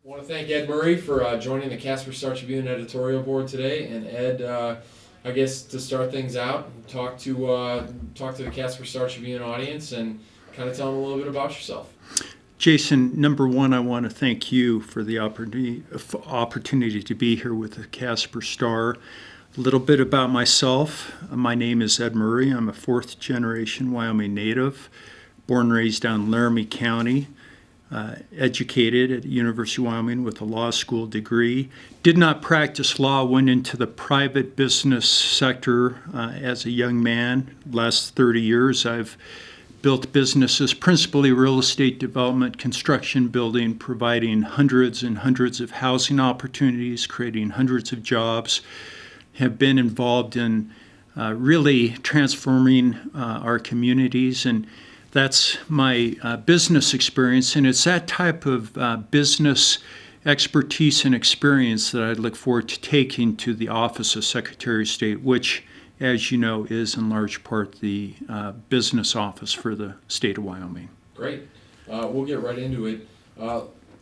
I want to thank Ed Murray for joining the Casper Star-Tribune editorial board today. And Ed, I guess to start things out, talk to the Casper Star-Tribune audience and kind of tell them a little bit about yourself. Jason, number one, I want to thank you for the opportunity to be here with the Casper Star. A little bit about myself. My name is Ed Murray. I'm a fourth-generation Wyoming native, born and raised down in Laramie County. Educated at the University of Wyoming with a law school degree. Did not practice law, went into the private business sector as a young man. Last 30 years I've built businesses, principally real estate development, construction, building, providing hundreds and hundreds of housing opportunities, creating hundreds of jobs. Have been involved in really transforming our communities, and that's my business experience, and it's that type of business expertise and experience that I look forward to taking to the office of Secretary of State, which, as you know, is in large part the business office for the state of Wyoming. Great. We'll get right into it.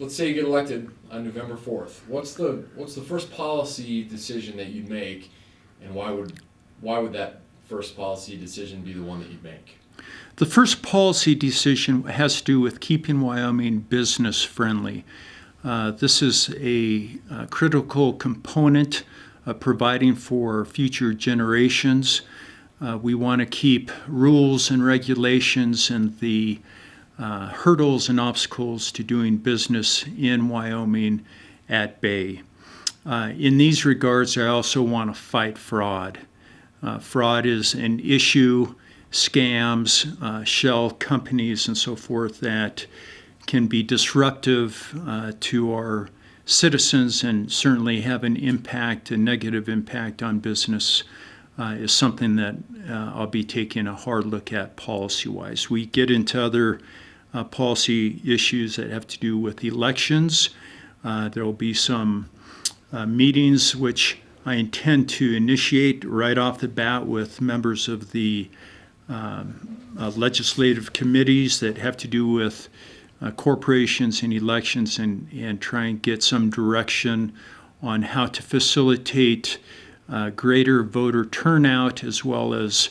Let's say you get elected on November 4th. What's the first policy decision that you'd make, and why would that first policy decision be the one that you'd make? The first policy decision has to do with keeping Wyoming business friendly. This is a critical component of providing for future generations. We want to keep rules and regulations and the hurdles and obstacles to doing business in Wyoming at bay. In these regards, I also want to fight fraud. Fraud is an issue. Scams, shell companies, and so forth that can be disruptive to our citizens and certainly have an impact, a negative impact on business, is something that I'll be taking a hard look at policy-wise. We get into other policy issues that have to do with elections. There will be some meetings which I intend to initiate right off the bat with members of the legislative committees that have to do with corporations and elections, and try and get some direction on how to facilitate greater voter turnout, as well as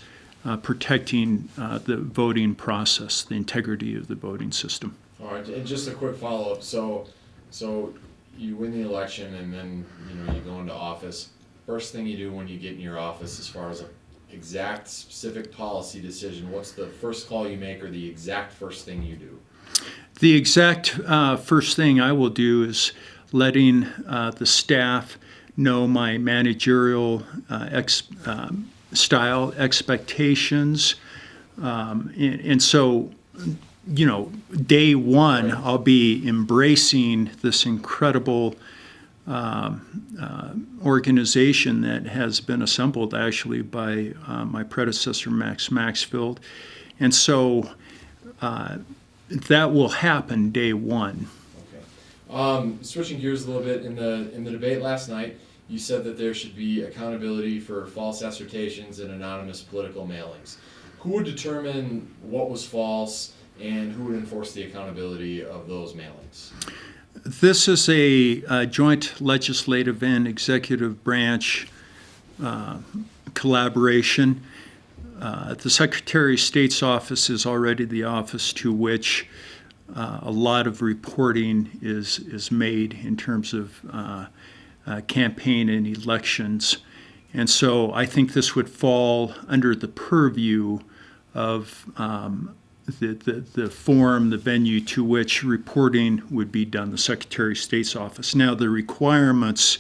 protecting the voting process, the integrity of the voting system. All right, and just a quick follow-up. So you win the election, and then you go into office. First thing you do when you get in your office, as far as a exact specific policy decision, what's the first call you make, or the exact first thing you do? The exact first thing I will do is letting the staff know my managerial style expectations, and so day one, right, I'll be embracing this incredible organization that has been assembled actually by my predecessor, Max Maxfield. And so that will happen day one. Okay. Switching gears a little bit, in the debate last night, you said that there should be accountability for false assertions and anonymous political mailings. Who would determine what was false, and who would enforce the accountability of those mailings? This is a joint legislative and executive branch collaboration. The Secretary of State's office is already the office to which a lot of reporting is made in terms of campaign and elections. And so I think this would fall under the purview of the forum, the venue to which reporting would be done, the Secretary of State's office. Now, the requirements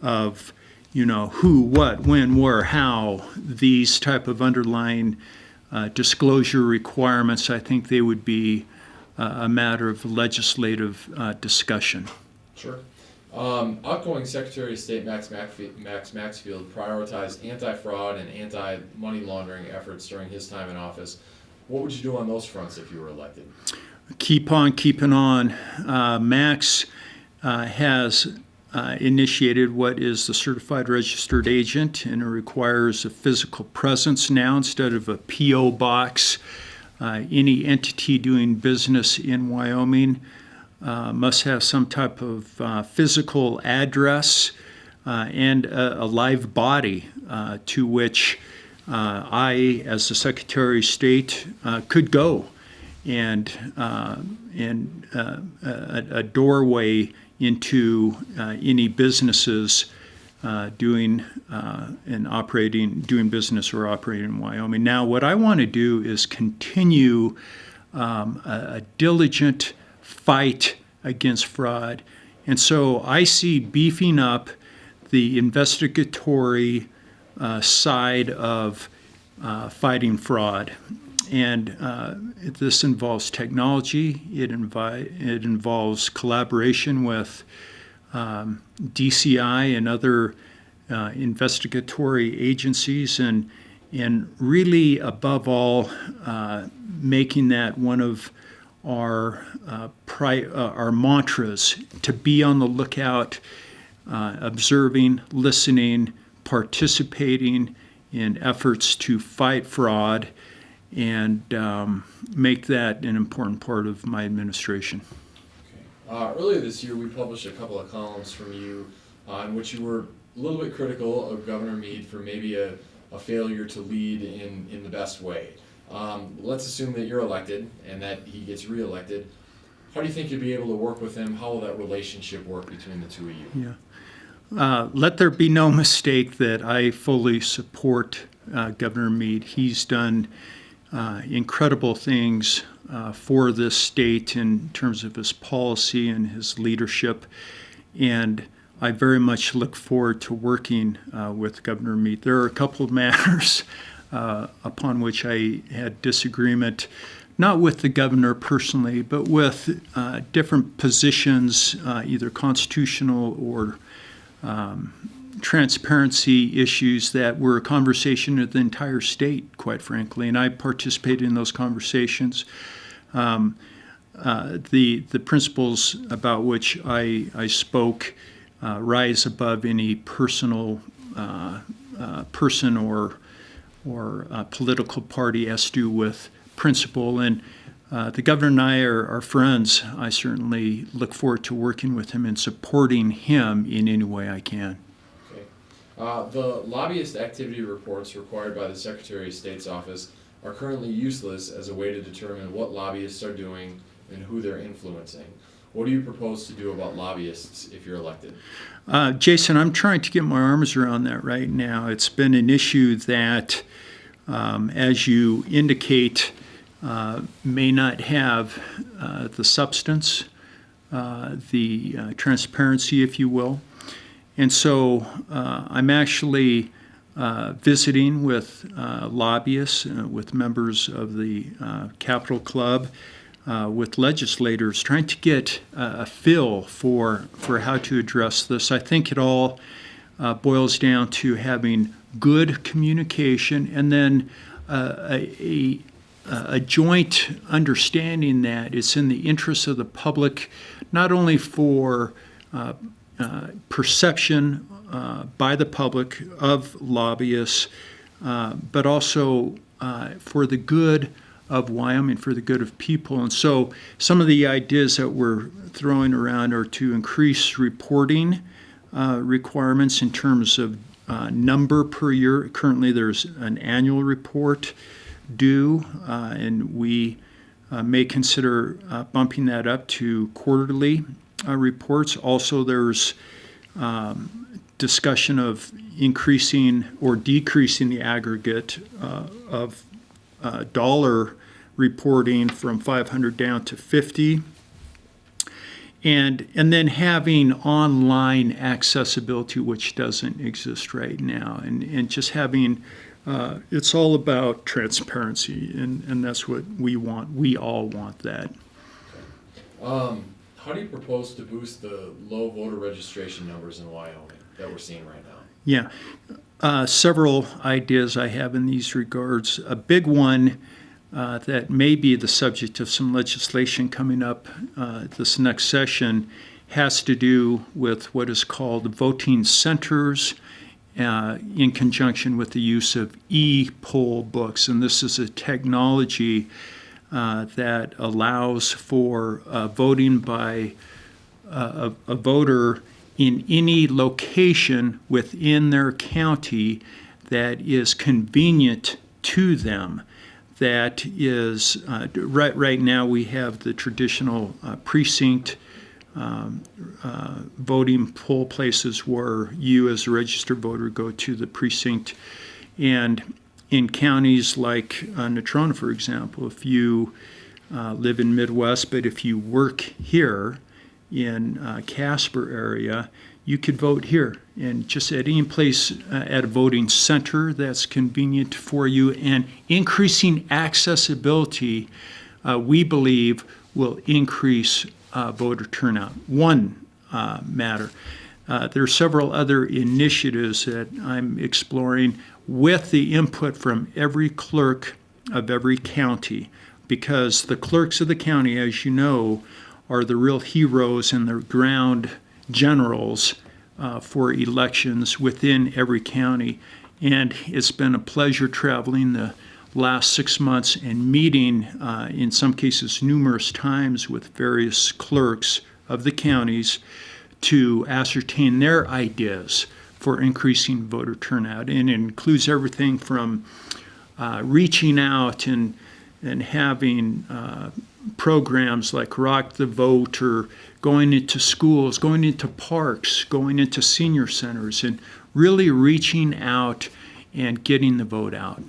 of, who, what, when, where, how, these type of underlying disclosure requirements, I think they would be a matter of legislative discussion. Sure. Outgoing Secretary of State Max Maxfield prioritized anti-fraud and anti-money laundering efforts during his time in office. What would you do on those fronts if you were elected? Keep on keeping on. Max has initiated what is the Certified Registered Agent, and it requires a physical presence now instead of a P.O. box. Any entity doing business in Wyoming must have some type of physical address and a live body to which I, as the Secretary of State, could go, and a doorway into any businesses doing business or operating in Wyoming. Now, what I want to do is continue a diligent fight against fraud, and so I see beefing up the investigatory side of fighting fraud. And this involves technology. It involves collaboration with DCI and other investigatory agencies, and really, above all, making that one of our mantras, to be on the lookout, observing, listening, participating in efforts to fight fraud, and make that an important part of my administration. Okay. Earlier this year, we published a couple of columns from you in which you were a little bit critical of Governor Mead for maybe a failure to lead in the best way. Let's assume that you're elected and that he gets reelected. How do you think you'll be able to work with him? How will that relationship work between the two of you? Yeah. Let there be no mistake that I fully support Governor Mead. He's done incredible things for this state in terms of his policy and his leadership, and I very much look forward to working with Governor Mead. There are a couple of matters upon which I had disagreement, not with the governor personally, but with different positions, either constitutional or transparency issues that were a conversation of the entire state, quite frankly, and I participated in those conversations. The principles about which I spoke rise above any personal person or political party has to do with principle, and the governor and I are friends. I certainly look forward to working with him and supporting him in any way I can. The lobbyist activity reports required by the Secretary of State's office are currently useless as a way to determine what lobbyists are doing and who they're influencing. What do you propose to do about lobbyists if you're elected? Jason, I'm trying to get my arms around that right now. It's been an issue that, as you indicate, may not have the substance, the transparency, if you will. And so I'm actually visiting with lobbyists, with members of the Capitol Club, with legislators, trying to get a feel for how to address this. I think it all boils down to having good communication and then a joint understanding that it's in the interest of the public, not only for perception by the public of lobbyists, but also for the good of Wyoming, for the good of people. And so some of the ideas that we're throwing around are to increase reporting requirements in terms of number per year. Currently there's an annual report due, and we may consider bumping that up to quarterly reports. Also, there's discussion of increasing or decreasing the aggregate of dollar reporting from 500 down to 50, and then having online accessibility, which doesn't exist right now, and just having it's all about transparency, and that's what we want. We all want that. How do you propose to boost the low voter registration numbers in Wyoming that we're seeing right now? Yeah, several ideas I have in these regards. A big one that may be the subject of some legislation coming up this next session has to do with what is called voting centers in conjunction with the use of e-poll books. And this is a technology that allows for voting by a voter in any location within their county that is convenient to them. That is, right now we have the traditional precinct voting poll places where you as a registered voter go to the precinct. And in counties like Natrona, for example, if you live in Midwest, but if you work here in Casper area, you could vote here and just at any place at a voting center that's convenient for you. And increasing accessibility, we believe, will increase voter turnout. One matter. There are several other initiatives that I'm exploring with the input from every clerk of every county, because the clerks of the county, as you know, are the real heroes and the ground generals for elections within every county. And it's been a pleasure traveling the last 6 months and meeting, in some cases, numerous times with various clerks of the counties to ascertain their ideas for increasing voter turnout. And it includes everything from reaching out and having programs like Rock the Vote, or going into schools, going into parks, going into senior centers, and really reaching out and getting the vote out.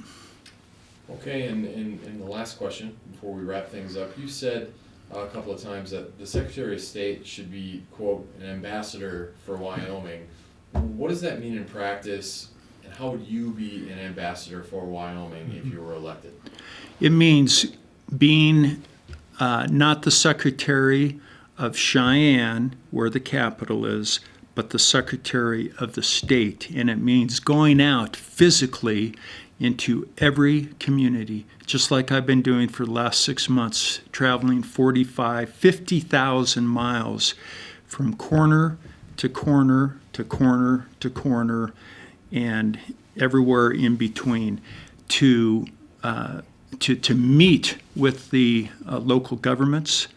Okay, and the last question before we wrap things up, you said a couple of times that the Secretary of State should be, quote, an ambassador for Wyoming. What does that mean in practice, and how would you be an ambassador for Wyoming if you were elected? It means being not the Secretary of Cheyenne, where the capital is, but the Secretary of the State. And it means going out physically into every community, just like I've been doing for the last 6 months, traveling 50,000 miles from corner to corner to corner to corner and everywhere in between to meet with the local governments,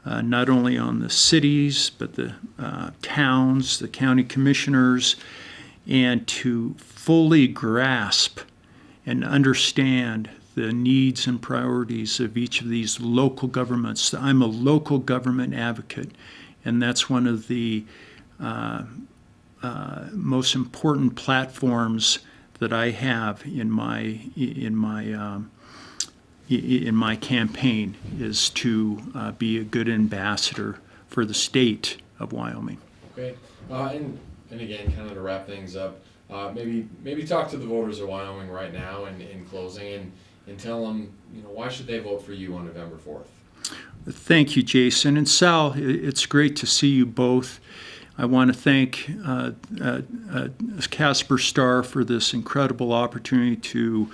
not only on the cities, but the towns, the county commissioners, and to fully grasp and understand the needs and priorities of each of these local governments. I'm a local government advocate, and that's one of the most important platforms that I have in my campaign, is to be a good ambassador for the state of Wyoming. Okay, and again, kind of to wrap things up, maybe talk to the voters of Wyoming right now in closing, and tell them, why should they vote for you on November 4th? Thank you, Jason. And Sal, it's great to see you both. I want to thank Casper Star for this incredible opportunity to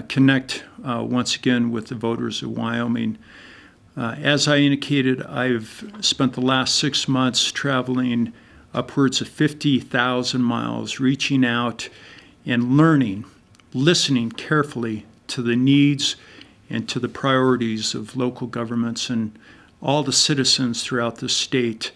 connect once again with the voters of Wyoming. As I indicated, I've spent the last 6 months traveling upwards of 50,000 miles, reaching out and learning, listening carefully to the needs and to the priorities of local governments and all the citizens throughout the state.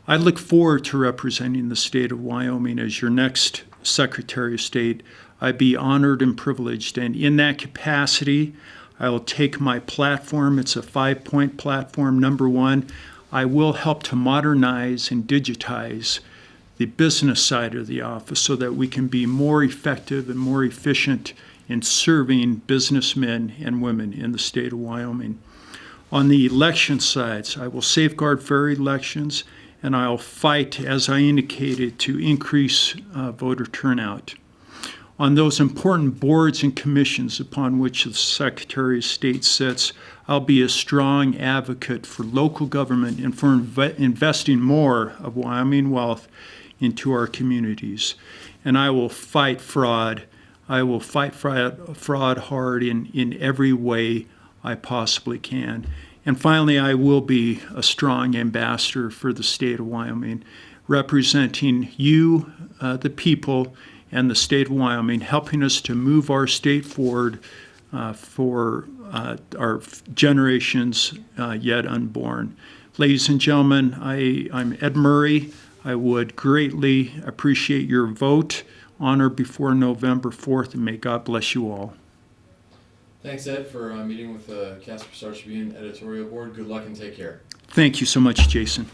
I look forward to representing the state of Wyoming as your next Secretary of State. I'd be honored and privileged, and in that capacity, I will take my platform. It's a 5-point platform. Number one, I will help to modernize and digitize the business side of the office so that we can be more effective and more efficient in serving businessmen and women in the state of Wyoming. On the election sides, I will safeguard fair elections, and I'll fight, as I indicated, to increase voter turnout. On those important boards and commissions upon which the Secretary of State sits, I'll be a strong advocate for local government and for investing more of Wyoming wealth into our communities. And I will fight fraud. I will fight fraud hard in every way I possibly can. And finally, I will be a strong ambassador for the state of Wyoming, representing you, the people, and the state of Wyoming, helping us to move our state forward for our generations yet unborn. Ladies and gentlemen, I'm Ed Murray. I would greatly appreciate your vote on or before November 4th, and may God bless you all. Thanks, Ed, for meeting with the Casper Star-Tribune editorial board. Good luck and take care. Thank you so much, Jason.